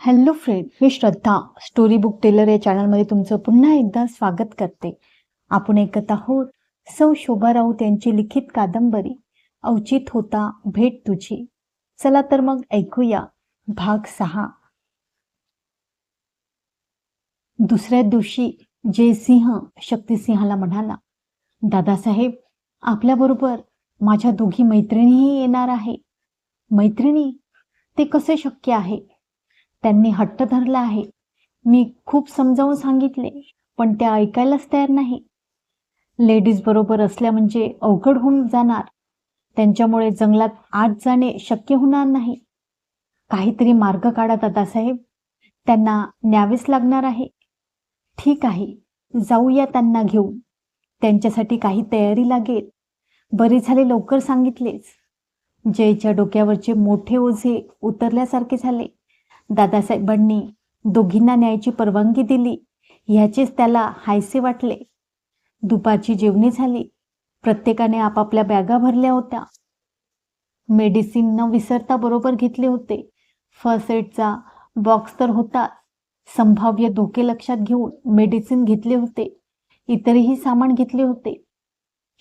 Hello friend, मी श्रद्धा story book teller या चॅनलमध्ये तुमचं पुन्हा एकदा स्वागत करते. आपण ऐकत आहोत सौ शोभा राऊत यांची लिखित कादंबरी अवचित होता भेट तुझी. चला तर मग ऐकूया भाग 6. दुसऱ्या दिवशी जयसिंह शक्तिसिंहाला म्हणाला, दादासाहेब, आपल्याबरोबर माझ्या दोघी मैत्रिणीही येणार आहे. मैत्रिणी? ते कसे शक्य आहे? त्यांनी हट्ट धरला आहे. मी खूप समजावून सांगितले, पण त्या ऐकायलाच तयार नाही. लेडीज बरोबर असल्या म्हणजे अवघड होऊन जाणार. त्यांच्यामुळे जंगलात आत जाणे शक्य होणार नाही. काहीतरी मार्ग काढा दादासाहेब. त्यांना न्यावेच लागणार आहे. ठीक आहे, जाऊया त्यांना घेऊन. त्यांच्यासाठी काही तयारी लागेल. बरे झाले लवकर सांगितलेच. जयच्या डोक्यावरचे मोठे ओझे उतरल्यासारखे झाले. दादासाहेबांनी दोघींना न्यायची परवानगी दिली ह्याचेच त्याला हायसे वाटले. दुपारची जेवणे झाली. प्रत्येकाने आपापल्या बॅगा भरल्या होत्या. मेडिसिन न विसरता बरोबर घेतले होते. फर्स्ट एडचा बॉक्स तर होता. संभाव्य धोके लक्षात घेऊन मेडिसिन घेतले होते. इतरही सामान घेतले होते.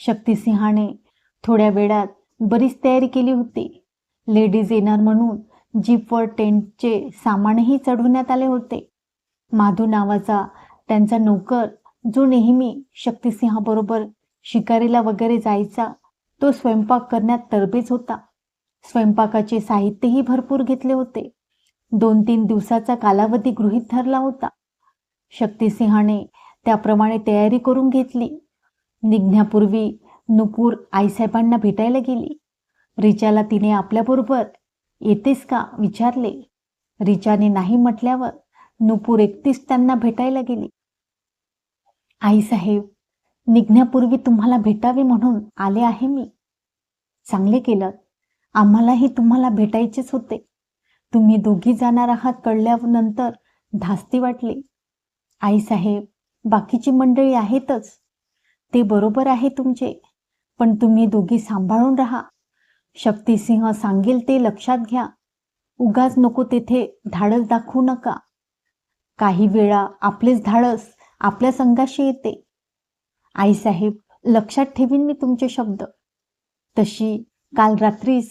शक्तिसिंहाने थोड्या वेळात बरीच तयारी केली होती. लेडीज येणार म्हणून जीपवर टेंटचे सामानही चढवण्यात आले होते. माधू नावाचा त्यांचा नौकर, जो नेहमी शक्तिसिंहाबरोबर शिकारीला वगैरे जायचा, तो स्वयंपाक करण्यात तरबेज होता. स्वयंपाकाचे साहित्यही भरपूर घेतले होते. 2-3 दिवसाचा कालावधी गृहीत धरला होता. शक्तिसिंहाने त्याप्रमाणे तयारी करून घेतली. निघण्यापूर्वी नुपूर आईसाहेबांना भेटायला गेली. रिचाला तिने आपल्याबरोबर येतेस का विचारले. रिचाने नाही म्हटल्यावर नुपूर एकटीच त्यांना भेटायला गेली. आईसाहेब, निघण्यापूर्वी तुम्हाला भेटावे म्हणून आले आहे मी. चांगले केलं. आम्हालाही तुम्हाला भेटायचेच होते. तुम्ही दोघी जाणार आहात कळल्यानंतर धास्ती वाटली. आईसाहेब, बाकीची मंडळी आहेतच. ते बरोबर आहे तुमचे, पण तुम्ही दोघी सांभाळून राहा. शक्तिसिंह सांगेल ते लक्षात घ्या. उगाच नको तेथे धाडस दाखवू नका. काही वेळा आपलेच धाडस आपल्या संगाशी येते. आईसाहेब, लक्षात ठेवीन मी तुमचे शब्द. तशी काल रात्रीच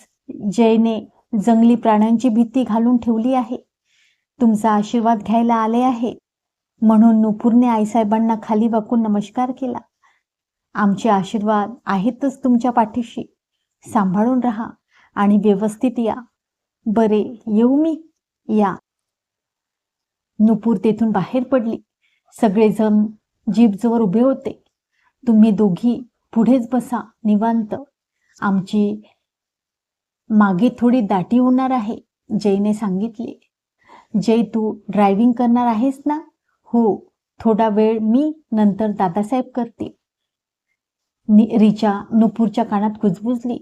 जयने जंगली प्राण्यांची भीती घालून ठेवली आहे. तुमचा आशीर्वाद घ्यायला आले आहे म्हणून नुपूरने आईसाहेबांना खाली वाकून नमस्कार केला. आमचे आशीर्वाद आहेतच तुमच्या पाठीशी. सांभाळून राहा आणि व्यवस्थित या. बरे, येऊ मी? या. नुपूर तेथून बाहेर पडली. सगळेजण जीपजवळ उभे होते. तुम्ही दोघी पुढेच बसा निवांत. आमची मागे थोडी दाटी होणार आहे, जयने सांगितले. जय, तू ड्रायव्हिंग करणार आहेस ना? हो, थोडा वेळ मी, नंतर दादासाहेब करतील. रिचा नुपूरच्या कानात कुजबुजली.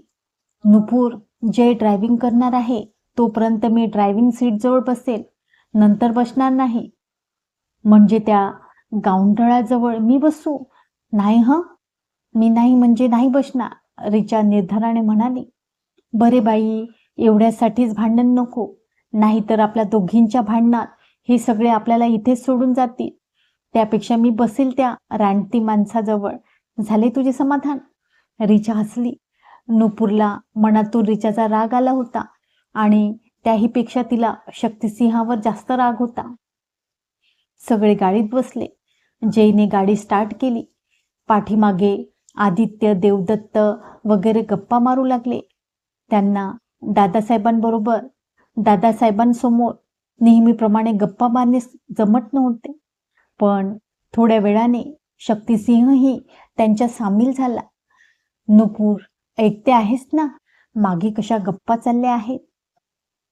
नुपूर, जय ड्रायव्हिंग करणार आहे तोपर्यंत मी ड्रायव्हिंग सीटजवळ बसेल, नंतर बसणार नाही. म्हणजे त्या गावंढळाजवळ मी बसू? नाही हं, मी नाही म्हणजे नाही बसणार, रिचा निर्धाराने म्हणाली. बरे बाई, एवढ्यासाठीच भांडण नको. नाहीतर आपल्या दोघींच्या भांडणात हे सगळे आपल्याला इथेच सोडून जातील. त्यापेक्षा मी बसेल त्या रानटी माणसाजवळ. झाले तुझे समाधान? रिचा हसली. नुपूरला मनातून रिचाचा राग आला होता आणि त्याहीपेक्षा तिला शक्तिसिंहावर जास्त राग होता. सगळे गाडीत बसले. जयने गाडी स्टार्ट केली. पाठीमागे आदित्य, देवदत्त वगैरे गप्पा मारू लागले. त्यांना दादासाहेबांसमोर नेहमीप्रमाणे गप्पा मारणे जमत नव्हते. पण थोड्या वेळाने शक्तिसिंहही त्यांच्या सामील झाला. नुपूर, ऐकते आहेस ना, मागे कशा गप्पा चालल्या आहेत?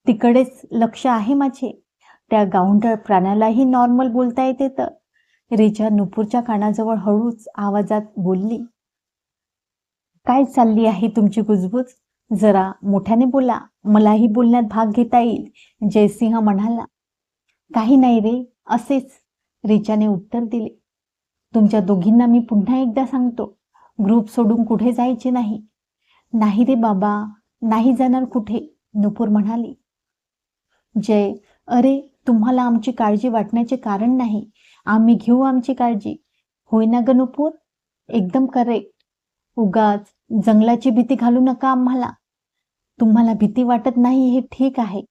तिकडेच लक्ष आहे माझे. त्या गावंढळ प्राण्यालाही नॉर्मल बोलता येते तर. रिचा नुपूरच्या कानाजवळ हळूच आवाजात बोलली. काय चालली आहे तुमची कुजबूज? जरा मोठ्याने बोला, मलाही बोलण्यात भाग घेता येईल, जयसिंह म्हणाला. काही नाही रे, असेच, रिचाने उत्तर दिले. तुमच्या दोघींना मी पुन्हा एकदा सांगतो, ग्रुप सोडून कुठे जायचे नाही. नाही रे बाबा, नाही जाणार कुठे, नुपूर म्हणाली. जय, अरे तुम्हाला आमची काळजी वाटण्याचे कारण नाही. आम्ही घेऊ आमची काळजी. होय ना ग नुपूर? एकदम करेक्ट. उगाच जंगलाची भीती घालू नका आम्हाला. तुम्हाला भीती वाटत नाही हे ठीक आहे,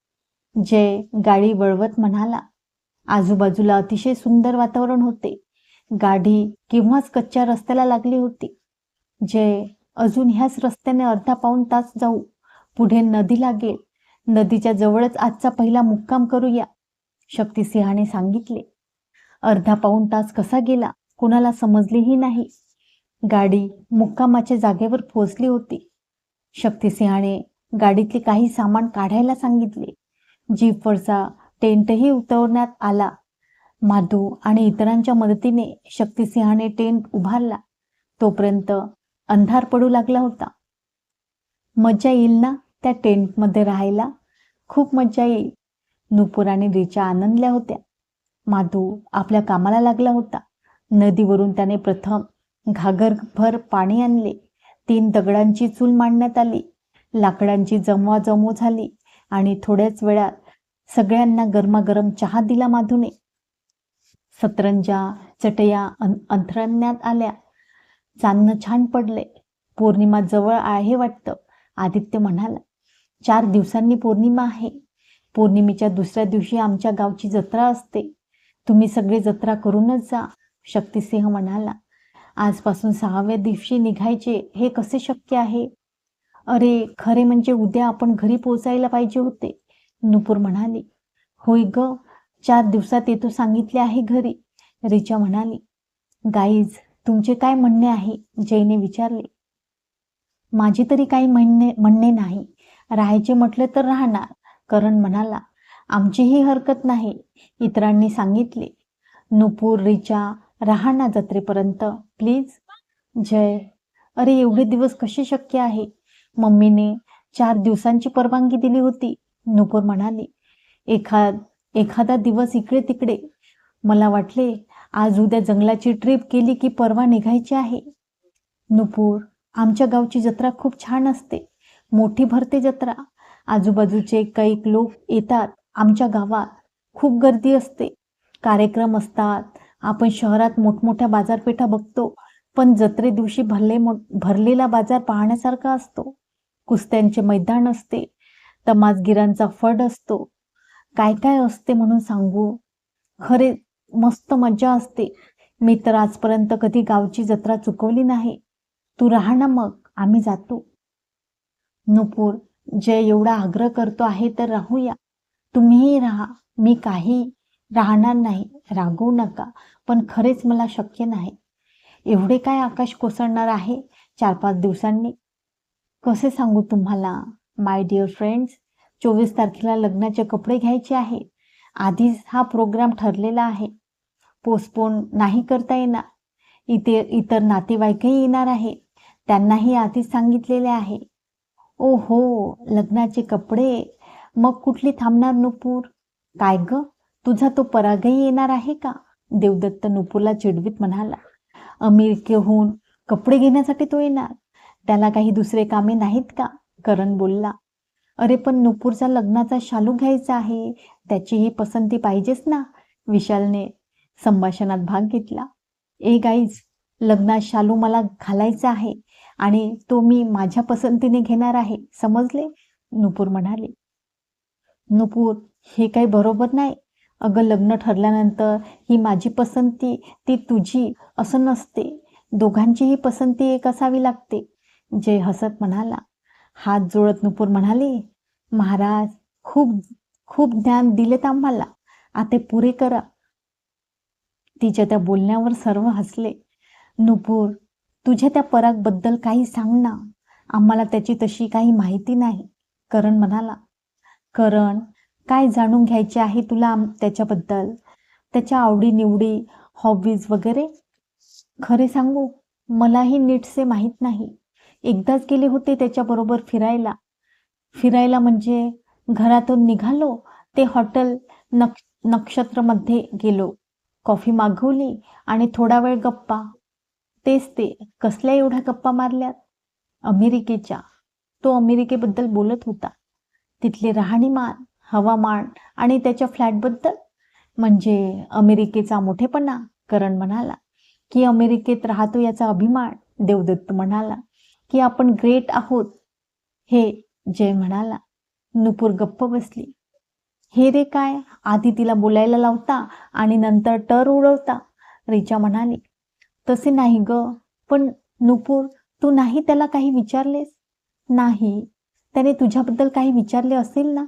जय गाडी वळवत म्हणाला. आजूबाजूला अतिशय सुंदर वातावरण होते. गाडी केव्हाच कच्च्या रस्त्याला लागली होती. जय, अजून ह्याच रस्त्याने अर्धा पाऊण तास जाऊ. पुढे नदी लागेल. नदीच्या जवळच आजचा पहिला मुक्काम करूया, शक्तिसिंहाने सांगितले. अर्धा पाऊण तास कसा गेला कोणाला समजलेही नाही. गाडी मुक्कामाच्या जागेवर पोहोचली होती. शक्तिसिंहाने गाडीतले काही सामान काढायला सांगितले. जीपवरचा टेंटही उतरवण्यात आला. माधू आणि इतरांच्या मदतीने शक्तिसिंहाने टेंट उभारला. तोपर्यंत अंधार पडू लागला होता. मज्जा येईल ना त्या टेंटमध्ये राहायला? खूप मज्जा येईल. नुपूर आणि रिचा आनंदल्या होत्या. माधू आपल्या कामाला लागला होता. नदीवरून त्याने प्रथम घागरभर पाणी आणले. 3 दगडांची चूल मांडण्यात आली. लाकडांची जमवाजमव झाली आणि थोड्याच वेळात सगळ्यांना गरमागरम चहा दिला माधूने. सतरंजा चटया अंथरण्यात आल्या. चांदणं छान पडले. पौर्णिमा जवळ आहे वाटतं, आदित्य म्हणाला. 4 दिवसांनी पौर्णिमा आहे. पौर्णिमेच्या दुसऱ्या दिवशी आमच्या गावची जत्रा असते. तुम्ही सगळे जत्रा करूनच जा, शक्तिसिंह म्हणाला. आजपासून 6व्या दिवशी निघायचे हे कसे शक्य आहे? अरे, खरे म्हणजे उद्या आपण घरी पोचायला पाहिजे होते, नुपूर म्हणाली. होय ग, 4 दिवसात येतो सांगितले आहे घरी, रिचा म्हणाली. गाईज, तुमचे काय म्हणणे आहे? जयने विचारले. माझे तरी काही म्हणणे नाही. राहायचे म्हटले तर राहणार, करण म्हणाला. आमचीही हरकत नाही, इतरांनी सांगितले. नुपूर, रिचा, राहा ना जत्रेपर्यंत प्लीज. जय, अरे एवढे दिवस कसे शक्य आहे? मम्मीने 4 दिवसांची परवानगी दिली होती, नुपूर म्हणाली. एखादा दिवस इकडे तिकडे. मला वाटले आज उद्या जंगलाची ट्रिप केली की परवा निघायची आहे. नुपूर, आमच्या गावची जत्रा खूप छान असते. मोठी भरते जत्रा. आजूबाजूचे कैक लोक येतात. आमच्या गावात खूप गर्दी असते. कार्यक्रम असतात. आपण शहरात मोठमोठ्या बाजारपेठा बघतो, पण जत्रे दिवशी भरलेला बाजार पाहण्यासारखा असतो. कुस्त्यांचे मैदान असते. तमासगीरांचा फड असतो. काय काय असते म्हणून सांगू. खरे मस्त मजा असते. मी तर आजपर्यंत कधी गावची जत्रा चुकवली नाही. तू राहा ना मग, आम्ही जातो. नुपूर, जय एवढा आग्रह करतो आहे तर राहूया. तुम्हीही राहा. मी काही राहणार नाही, रागवू नका, पण खरेच मला शक्य नाही. एवढे काय आकाश कोसळणार आहे 4-5 दिवसांनी? कसे सांगू तुम्हाला माय डिअर फ्रेंड्स. 24 तारखेला लग्नाचे कपडे घ्यायचे आहे. आधीच हा प्रोग्राम ठरलेला आहे. पोस्टपोन नाही करता येणार. इतर नातेवाईकही येणार आहे. त्यांनाही आधीच सांगितलेले आहे. ओ हो, लग्नाचे कपडे. मग कुठली थांबणार नुपूर? काय ग, तुझा तो परागही येणार आहे का? देवदत्त नुपूरला चिडवीत म्हणाला. अमेरिकेहून कपडे घेण्यासाठी तो येणार. त्याला काही दुसरे कामे नाहीत का? करण बोलला. अरे पण नुपूरचा लग्नाचा शालू घ्यायचा आहे. त्याचीही पसंती पाहिजेच ना, विशालने संभाषणात भाग घेतला. ए गाईज, लग्नात शालू मला घालायचा आहे आणि तो मी माझ्या पसंतीने घेणार आहे, समजले? नुपूर म्हणाले. नुपूर, हे काही बरोबर नाही. अगं, लग्न ठरल्यानंतर ही माझी पसंती ती तुझी असं नसते. दोघांचीही पसंती एक असावी लागते, जय हसत म्हणाला. हात जोडत नुपूर म्हणाली. महाराज, खूप खूप ज्ञान दिलेत आम्हाला, आता पुरे करा. तिच्या त्या बोलण्यावर सर्व हसले. नुपूर, तुझ्या त्या परागबद्दल काही सांग ना. आम्हाला त्याची तशी काही माहिती नाही, करण म्हणाला. करण, काय जाणून घ्यायचे आहे तुला त्याच्याबद्दल? त्याच्या आवडीनिवडी, हॉबीज वगैरे? खरे सांगू, मलाही नीटसे माहीत नाही. एकदाच गेले होते त्याच्याबरोबर फिरायला म्हणजे घरातून निघालो ते हॉटेल नक्षत्रमध्ये गेलो. कॉफी मागवली आणि थोडा वेळ गप्पा. तेच ते. कसल्या एवढ्या गप्पा मारल्यात? अमेरिकेच्या. तो अमेरिकेबद्दल बोलत होता. तिथले राहणीमान हवामान आणि त्याच्या फ्लॅटबद्दल? म्हणजे अमेरिकेचा मोठेपणा? करण म्हणाला. की अमेरिकेत राहतो याचा अभिमान? देवदत्त म्हणाला. की आपण ग्रेट आहोत हे? जय म्हणाला. नुपूर गप्प बसली. हे रे काय, आधी तिला बोलायला लावता आणि नंतर टर उडवता, रिचा म्हणाली. तसे नाही ग, पण नुपूर, तू नाही त्याला काही विचारलेस? नाही. त्याने तुझ्याबद्दल काही विचारले असेल ना?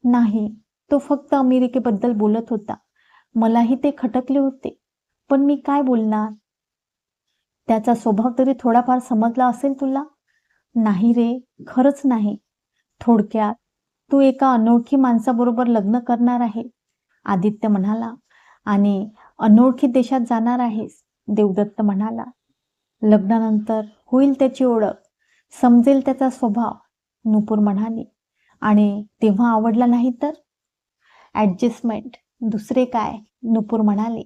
नाही. तो फक्त अमेरिकेबद्दल बोलत होता. मलाही ते खटकले होते. पण मी काय बोलणार? त्याचा स्वभाव तरी थोडाफार समजला असेल तुला? नाही रे, खरंच नाही. थोडक्यात, तू एका अनोळखी माणसाबरोबर लग्न करणार आहे, आदित्य म्हणाला. आणि अनोळखी देशात जाणार आहेस, देवदत्त म्हणाला. लग्नानंतर होईल त्याची ओळख, समजेल त्याचा स्वभाव, नुपूर म्हणाली. आणि तेव्हा आवडला नाही तर? ॲडजस्टमेंट, दुसरे काय, नुपूर म्हणाले.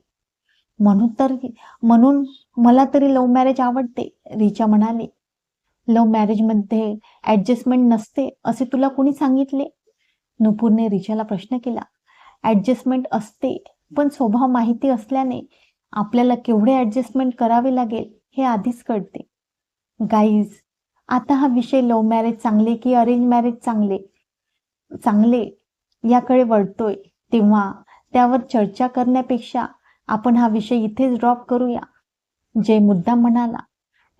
म्हणून मला तरी लव्ह मॅरेज आवडते, रिचा म्हणाली. लव्ह मॅरेजमध्ये ॲडजस्टमेंट नसते असे तुला कोणी सांगितले? नुपूरने रिचाला प्रश्न केला. ॲडजस्टमेंट असते, पण स्वभाव माहिती असल्याने आपल्याला केवढे ॲडजस्टमेंट करावे लागेल हे आधीच कळते. गाईज, आता हा विषय लव्ह मॅरेज चांगले की अरेंज मॅरेज चांगले याकडे वळतोय, तेव्हा त्यावर चर्चा करण्यापेक्षा आपण हा विषय इथेच ड्रॉप करूया, जय मुद्दाम म्हणाला.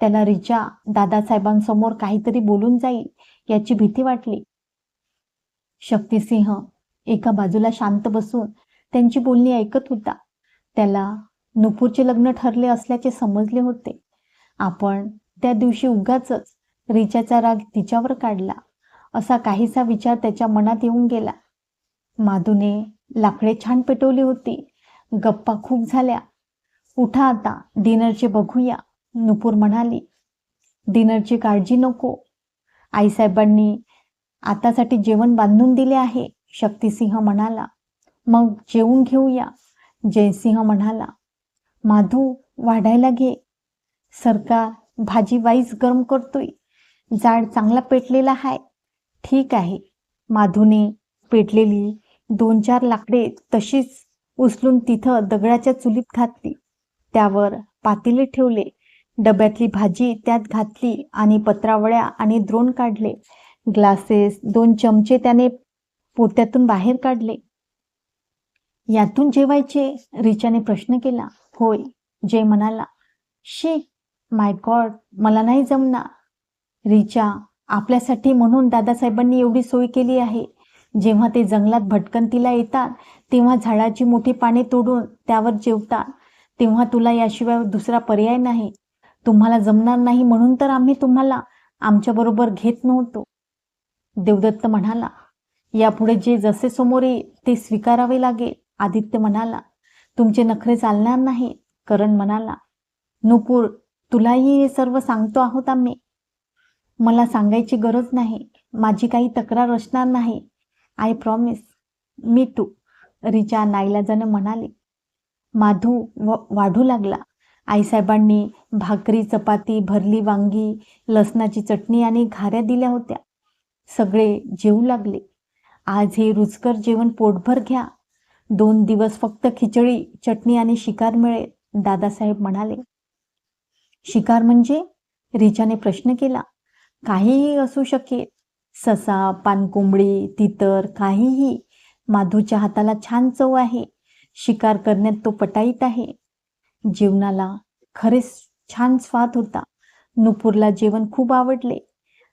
त्याला रिचा दादासाहेबांसमोर काहीतरी बोलून जाईल याची भीती वाटली. शक्तिसिंह एका बाजूला शांत बसून त्यांची बोलणी ऐकत होता. त्याला नुपूरचे लग्न ठरले असल्याचे समजले होते. आपण त्या दिवशी उगाचच रिचाचा राग तिच्यावर काढला असा काहीसा विचार त्याच्या मनात येऊन गेला. माधूने लाकडे छान पेटवली होती. गप्पा खूप झाल्या. उठा आता, डिनरचे बघूया, नुपूर म्हणाली. डिनरची काळजी नको, आईसाहेबांनी आतासाठी जेवण बांधून दिले आहे, शक्तिसिंह म्हणाला. मग जेवून घेऊया, जयसिंह म्हणाला. माधू, वाढायला घे. सरकार भाजी वाईस गरम करतोय. जाळ चांगला पेटलेला आहे. ठीक आहे. माधूने पेटलेली 2-4 लाकडे तशीच उचलून तिथं दगडाच्या चुलीत घातली. त्यावर पातेले ठेवले. डब्यातली भाजी त्यात घातली आणि पत्रावळ्या आणि द्रोण काढले. ग्लासेस, 2 चमचे त्याने पोत्यातून बाहेर काढले. यातून जेवायचे, रिचाने प्रश्न केला. होय, जय म्हणाला. शी, माय गॉड, मला नाही जमणार. रिचा, आपल्यासाठी म्हणून दादासाहेबांनी एवढी सोय केली आहे. जेव्हा ते जंगलात भटकंतीला येतात तेव्हा झाडाची मोठी पाने तोडून त्यावर जेवतात. तेव्हा तुला याशिवाय दुसरा पर्याय नाही. तुम्हाला जमणार नाही म्हणून तर आम्ही तुम्हाला आमच्याबरोबर घेत नव्हतो, देवदत्त म्हणाला. यापुढे जे जसे समोर येईल ते स्वीकारावे लागेल, आदित्य म्हणाला. तुमचे नखरे चालणार नाही, करण म्हणाला. नुपूर, तुलाही हे सर्व सांगतो आहोत आम्ही. मला सांगायची गरज नाही. माझी काही तक्रार असणार नाही. I promise. Me too, Richa नाईलाजाने म्हणाली. माधू वाढू लागला. आईसाहेबांनी भाकरी, चपाती, भरली वांगी, लसणाची चटणी आणि घाऱ्या दिल्या होत्या. सगळे जेवू लागले. आज हे रुचकर जेवण पोटभर घ्या. 2 दिवस फक्त खिचडी, चटणी आणि शिकार मिळेल, दादासाहेब म्हणाले. शिकार म्हणजे? रिचाने प्रश्न केला. काहीही असू शकेल. ससा, पानकोंबडी, तितर, काहीही. माधूच्या हाताला छान चव आहे. शिकार करण्यात तो पटाईत आहे. जेवणाला खरेच छान स्वाद होता. नुपूरला जेवण खूप आवडले.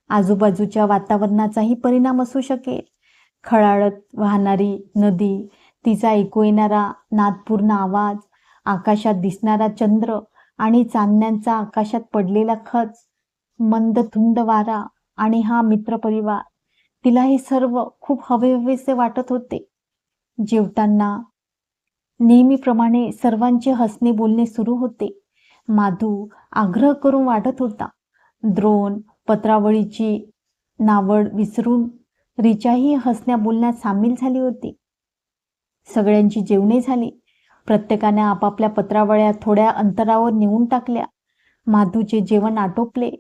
आजूबाजूच्या वातावरणाचाही परिणाम असू शकेल. खळाळत वाहणारी नदी, तिचा ऐकू येणारा नादपूर्ण आवाज, आकाशात दिसणारा चंद्र आणि चांदण्यांचा आकाशात पडलेला खच, मंद थुंद वारा आणि हा मित्रपरिवार, तिला हे सर्व खूप हवेहवेसे वाटत होते. जेवताना नेहमीप्रमाणे सर्वांचे हसणे बोलणे सुरू होते. माधू आग्रह करून वाढत होता. द्रोण, पत्रावळीची नावड विसरून रिचाही हसण्या बोलण्यात सामील झाली होती. सगळ्यांची जेवणे झाली. प्रत्येकाने आपापल्या पत्रावळ्या थोड्या अंतरावर नेऊन टाकल्या. माधूचे जेवण आटोपले.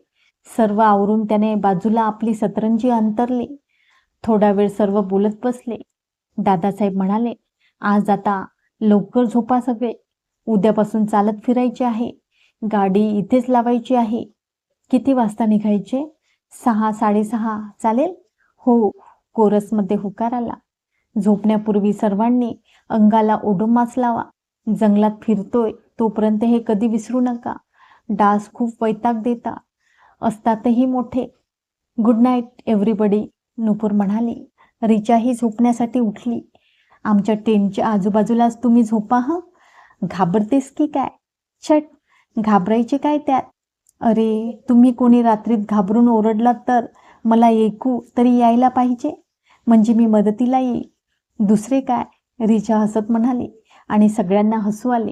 सर्व आवरून त्याने बाजूला आपली सतरंजी अंतरली. थोडा वेळ सर्व बोलत बसले. दादासाहेब म्हणाले, आज आता लवकर झोपा सगळे. उद्यापासून चालत फिरायचे आहे. गाडी इथेच लावायची आहे. किती वाजता निघायचे? 6, 6:30 चालेल? हो, कोरसमध्ये होकार आला. झोपण्यापूर्वी सर्वांनी अंगाला ओडोमास लावा. जंगलात फिरतोय तोपर्यंत हे कधी विसरू नका. डास खूप वैताग देता असतातही मोठे. गुड नाईट एव्हरीबडी, नुपूर म्हणाली. रिचाही झोपण्यासाठी उठली. आमच्या टेंटच्या आजूबाजूलाच तुम्ही झोपा हं. घाबरतेस की काय? छट, घाबरायचे काय त्यात? अरे, तुम्ही कोणी रात्रीत घाबरून ओरडलात तर मला ऐकू तरी यायला पाहिजे, म्हणजे मी मदतीला येईल. दुसरे काय? रिचा हसत म्हणाली आणि सगळ्यांना हसू आले.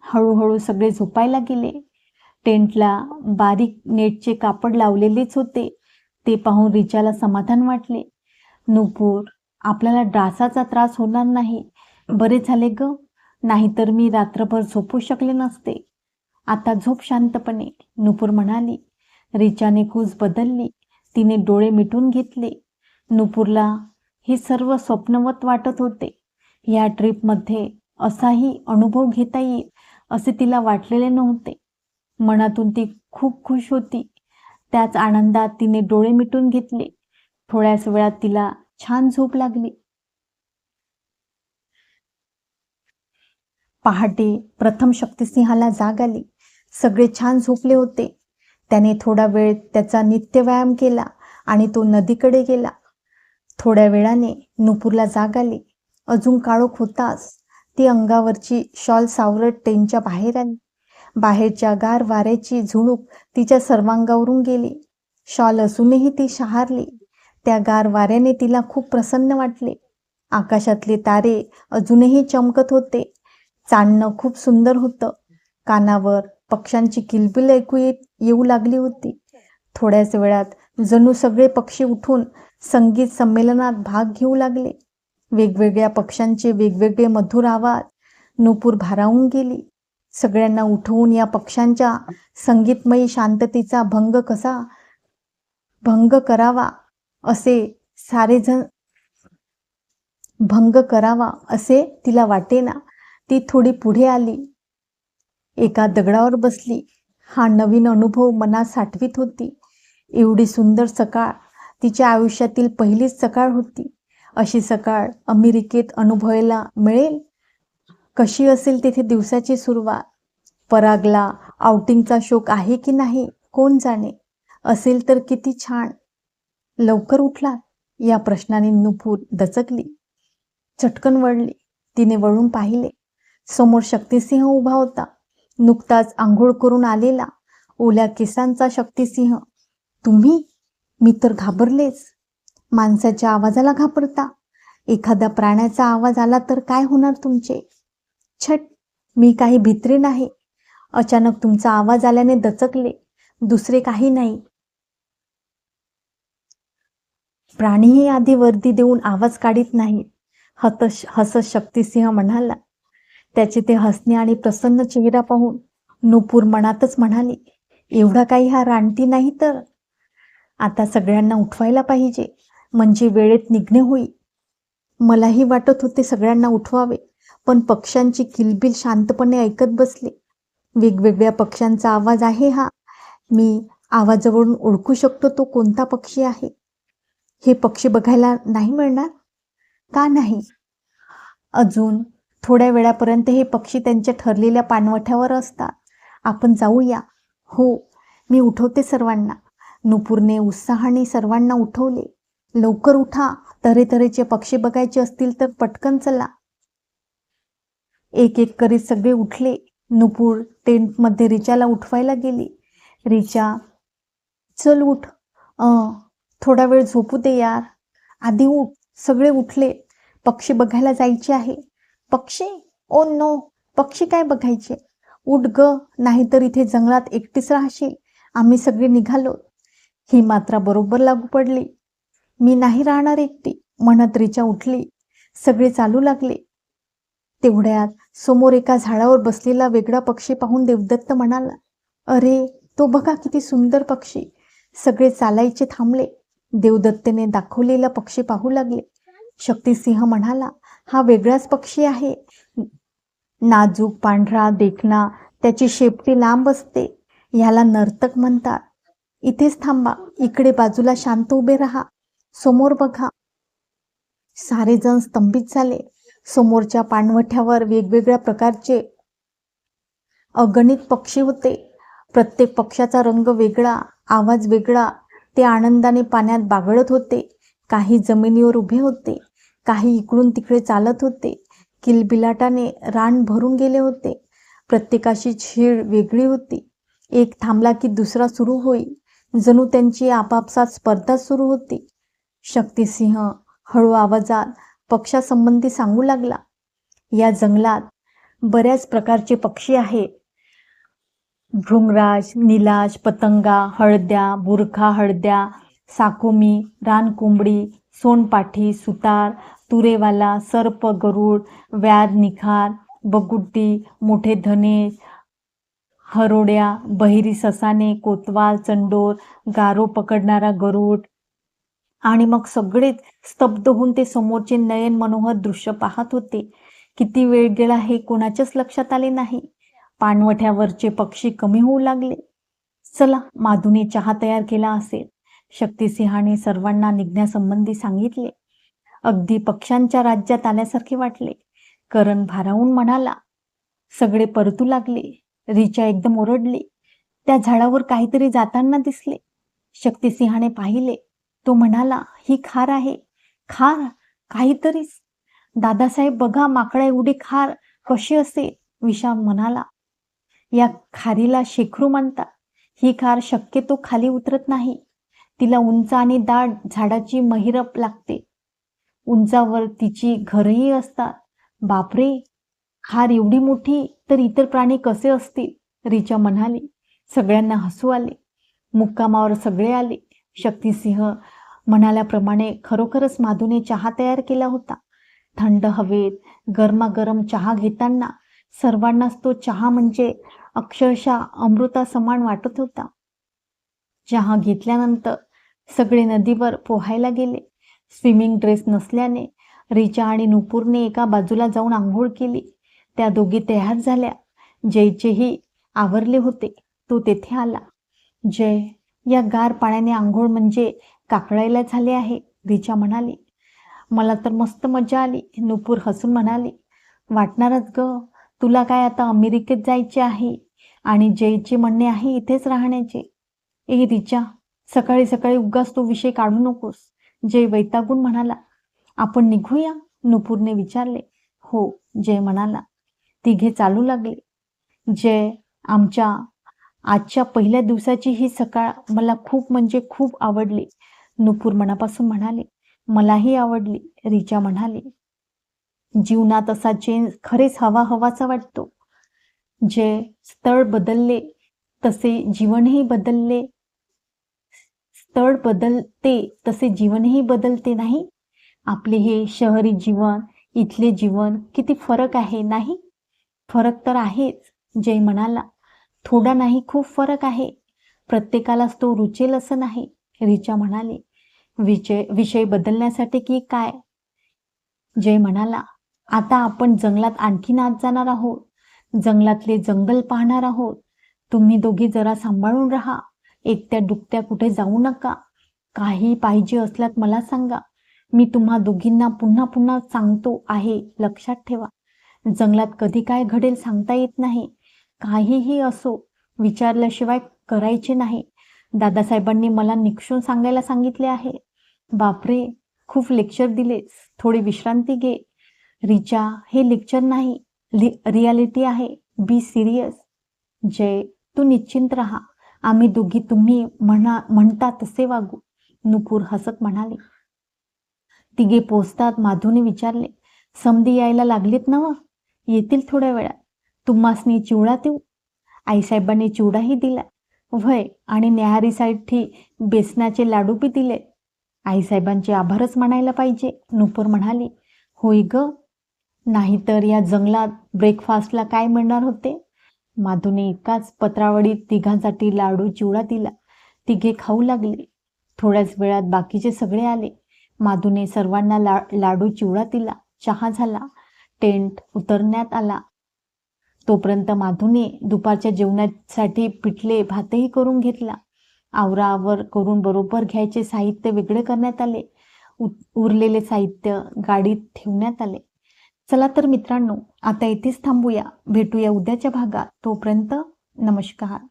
हळूहळू सगळे झोपायला गेले. टेंटला बारीक नेटचे कापड लावलेलेच होते. ते पाहून रिचाला समाधान वाटले. नुपूर, आपल्याला डासाचा त्रास होणार नाही. बरे झाले ग, नाहीतर मी रात्रभर झोपू शकले नसते. आता झोप शांतपणे, नुपूर म्हणाली. रिचाने कूस बदलली. तिने डोळे मिटून घेतले. नुपूरला हे सर्व स्वप्नवत वाटत होते. या ट्रिपमध्ये असाही अनुभव घेता येईल असे तिला वाटलेले नव्हते. मनातून ती खूप खुश होती. त्याच आनंदात तिने डोळे मिटून घेतले. थोड्याच वेळात तिला छान झोप लागली. पहाटे प्रथम शक्तिसिंहाला जाग आली. सगळे छान झोपले होते. त्याने थोडा वेळ त्याचा नित्य व्यायाम केला आणि तो नदीकडे गेला. थोड्या वेळाने नुपूरला जाग आली. अजून काळोख होताच ती अंगावरची शॉल सावरत टेंटच्या बाहेर आली. बाहेरच्या गार वाऱ्याची झुळूक तिच्या सर्वांगावरून गेली. शॉल असूनही ती शहारली. त्या गार वाऱ्याने तिला खूप प्रसन्न वाटले. आकाशातले तारे अजूनही चमकत होते. चांदणं खूप सुंदर होतं. कानावर पक्ष्यांची किलबिल ऐकू येऊ लागली होती. थोड्याच वेळात जणू सगळे पक्षी उठून संगीत संमेलनात भाग घेऊ लागले. वेगवेगळ्या पक्ष्यांचे वेगवेगळे मधुर आवाज. नुपूर भारावून गेली. सगळ्यांना उठवून या पक्ष्यांच्या संगीतमयी शांततेचा भंग करावा असे तिला वाटेना. ती थोडी पुढे आली. एका दगडावर बसली. हा नवीन अनुभव मनात साठवीत होती. एवढी सुंदर सकाळ तिच्या आयुष्यातील पहिलीच सकाळ होती. अशी सकाळ अमेरिकेत अनुभवायला मिळेल. कशी असेल तिथे दिवसाची सुरुवात? परागला आउटिंगचा शौक आहे की नाही कोण जाणे. असेल तर किती छान. लवकर उठला या प्रश्नाने नुपूर दचकली. चटकन वळली. तिने वळून पाहिले. समोर शक्तिसिंह उभा होता. नुकताच आंघोळ करून आलेला ओल्या केसांचा शक्तिसिंह. तुम्ही? मी तर घाबरलेच. माणसाच्या आवाजाला घाबरता? एखाद्या प्राण्याचा आवाज आला तर काय होणार तुमचे? छट, मी काही भित्री नाही. अचानक तुमचा आवाज आल्याने दचकले, दुसरे काही नाही. प्राणीही आधी वर्दी देऊन आवाज काढीत नाही, हसत शक्तिसिंह म्हणाला. त्याचे ते हसणे आणि प्रसन्न चेहरा पाहून नुपूर मनातच म्हणाली, एवढा काही हा रानटी नाही तर. आता सगळ्यांना उठवायला पाहिजे, म्हणजे वेळेत निघणे होईल. मलाही वाटत होते सगळ्यांना उठवावे, पण पक्ष्यांची किलबिल शांतपणे ऐकत बसले. वेगवेगळ्या पक्ष्यांचा आवाज आहे हा. मी आवाजावरून ओळखू शकतो तो कोणता पक्षी आहे. हे पक्षी बघायला नाही मिळणार? का नाही? अजून थोड्या वेळापर्यंत हे पक्षी त्यांच्या ठरलेल्या पाणवठ्यावर असतात. आपण जाऊया. हो, मी उठवते सर्वांना. नुपूरने उत्साहाने सर्वांना उठवले. लवकर उठा, तऱ्हेतऱ्हेचे पक्षी बघायचे असतील तर पटकन चला. एक एक करीत सगळे उठले. नुपूर टेंटमध्ये रिचाला उठवायला गेली. रिचा, चल उठ. थोडा वेळ झोपू दे यार. आधी उठ. सगळे उठले. पक्षी बघायला जायचे आहे. पक्षी? ओ नो, पक्षी काय बघायचे? उठ ग, नाहीतर इथे जंगलात एकटीच राहशील. आम्ही सगळे निघालो. ही मात्रा बरोबर लागू पडली. मी नाही राहणार एकटी, म्हणत रिचा उठली. सगळे चालू लागले. तेवढ्यात समोर एका झाडावर बसलेला वेगळा पक्षी पाहून देवदत्त म्हणाला, अरे, तो बघा किती सुंदर पक्षी. सगळे चालायचे थांबले. देवदत्तने दाखवलेला पक्षी पाहू लागले. शक्तिसिंह म्हणाला, हा वेगळाच पक्षी आहे. नाजूक पांढरा देखणा, त्याची शेपटी लांब असते. ह्याला नर्तक म्हणतात. इथेच थांबा, इकडे बाजूला शांत उभे राहा, समोर बघा. सारेजण स्तंभित झाले. समोरच्या पाणवठ्यावर वेगवेगळ्या प्रकारचे अगणित पक्षी होते. प्रत्येक पक्षाचा रंग वेगळा, आवाज वेगळा. ते आनंदाने पाण्यात बागडत होते. काही जमिनीवर उभे होते, काही इकडून तिकडे चालत होते. किलबिलाटाने रान भरून गेले होते. प्रत्येकाची छीड वेगळी होती. एक थांबला की दुसरा सुरू होई. जणू त्यांची आपापसात स्पर्धा सुरू होती. शक्तिसिंह हळू आवाजात पक्ष्यासंबंधी सांगू लागला. या जंगलात बऱ्याच प्रकारचे पक्षी आहेत. भृंगराज, निलाज, पतंगा, हळद्या, बुरखा हळद्या, साकोमी, रानकोंबडी, सोनपाठी, सुतार, तुरेवाला, सर्प, गरुड, व्याध, निखार, बगुड्डी, मोठे धनेश, हरोड्या, बहिरी ससाने, कोतवाल, चंडोर, गारो पकडणारा गरुड. आणि मग सगळेच स्तब्ध होऊन ते समोरचे नयन मनोहर दृश्य पाहत होते. किती वेळ गेला हे कोणाच्याच लक्षात आले नाही. पाणवठ्यावरचे पक्षी कमी होऊ लागले. चला, माधूने चहा तयार केला असेल. शक्तिसिंहाने सर्वांना निघण्यासंबंधी सांगितले. अगदी पक्ष्यांच्या राज्यात आल्यासारखे वाटले. करण भारावून म्हणाला. सगळे परतू लागले. रिचा एकदम ओरडली. त्या झाडावर काहीतरी जाताना दिसले. शक्तिसिंहाने पाहिले. तो म्हणाला, ही खार आहे. खार? काहीतरीच. दादासाहेब बघा, माकडा एवढी खार कशी असेल? विशाल म्हणाला. या खारीला शेखरू म्हणतात. ही खार शक्यतो खाली उतरत नाही. तिला उंच आणि दाट झाडाची महिरप लागते. उंचावर तिची घरही असतात. बापरे, खार एवढी मोठी तर इतर प्राणी कसे असतील? रिचा म्हणाली. सगळ्यांना हसू आले. मुक्कामावर सगळे आले. शक्तिसिंह म्हणाल्याप्रमाणे खरोखरच माधूने चहा तयार केला होता. थंड हवेत गरमागरम चहा घेताना सर्वांनाच तो चहा म्हणजे अक्षरशः अमृतासमान वाटत होता. चहा घेतल्यानंतर सगळे नदीवर पोहायला गेले. स्विमिंग ड्रेस नसल्याने रिचा आणि नुपूरने एका बाजूला जाऊन आंघोळ केली. त्या दोघी तयार झाल्या. जयचेही आवरले होते. तो तेथे आला. जय, या गार पाण्याने आंघोळ म्हणजे काकळायला झाले आहे, रिचा म्हणाली. मला तर मस्त मजा आली, नुपूर हसून म्हणाली. वाटणारच ग, तुला काय आता अमेरिकेत जायचे आहे आणि जयचे म्हणणे आहे इथेच राहण्याचे. ए रिचा, सकाळी सकाळी उगाच तो विषय काढू नकोस, जय वैतागून म्हणाला. आपण निघूया, नुपूरने विचारले. हो, जय म्हणाला. तिघे चालू लागले. जय, आमच्या आजच्या पहिल्या दिवसाची ही सकाळ मला खूप म्हणजे खूप आवडली, नुपूर मनापासून म्हणाले. मलाही आवडली, रिचा म्हणाली. जीवनात असा चेंज खरेच हवा हवाचा वाटतो. जे स्थळ बदलले तसे जीवनही बदलले, स्थळ बदलते तसे जीवनही बदलते नाही. आपले हे शहरी जीवन, इथले जीवन किती फरक आहे नाही? फरक तर आहेच, जय म्हणाला. थोडा नाही, खूप फरक आहे. प्रत्येकालाच तो रुचेल असं नाही, रिचा म्हणाली. विषय बदलण्यासाठी की काय? जय म्हणाला. आता आपण जंगलात आणखीन आत जाणार आहोत. जंगलातले जंगल पाहणार आहोत. तुम्ही दोघी जरा सांभाळून राहा. एकट्या दुकट्या कुठे जाऊ नका. काही पाहिजे असल्यात मला सांगा. मी तुम्हा दोघींना पुन्हा पुन्हा सांगतो आहे, लक्षात ठेवा. जंगलात कधी काय घडेल सांगता येत नाही. काहीही असो, विचारल्याशिवाय करायचे नाही. दादासाहेबांनी मला निक्षून सांगायला सांगितले आहे. बापरे, खूप लेक्चर दिलेस, थोडी विश्रांती घे. रिचा, हे लेक्चर नाही, रियालिटी आहे. Be serious. जय, तू निश्चिंत राहा. आम्ही दोघी तुम्ही म्हणता तसे वागू, नुपूर हसत म्हणाले. तिघे पोचतात माधूने विचारले. समधी यायला लागलीत ना? येतील थोड्या वेळात. तुम्हासनी चिवडा देऊ? आईसाहेबांनी चिवडाही दिला. व्हय, आणि न्याहारीसाठी बेसनाचे लाडू बी दिले. आईसाहेबांचे आभारच म्हणायला पाहिजे, नुपूर म्हणाली. होय ग, नाहीतर या जंगलात ब्रेकफास्टला काय मिळणार होते? माधूने एकाच पत्रावळीत तिघांसाठी लाडू चिवडा दिला. तिघे खाऊ लागले. थोड्याच वेळात बाकीचे सगळे आले. माधूने सर्वांना लाडू चिवडा दिला. चहा झाला. टेंट उतरण्यात आला. तोपर्यंत माधूने दुपारच्या जेवणासाठी पिठले भातही करून घेतला. आवराआवर करून बरोबर घ्यायचे साहित्य वेगळे करण्यात आले. उरलेले साहित्य गाडीत ठेवण्यात आले. चला तर मित्रांनो, आता इथेच थांबूया. भेटूया उद्याच्या भागात. तोपर्यंत नमस्कार.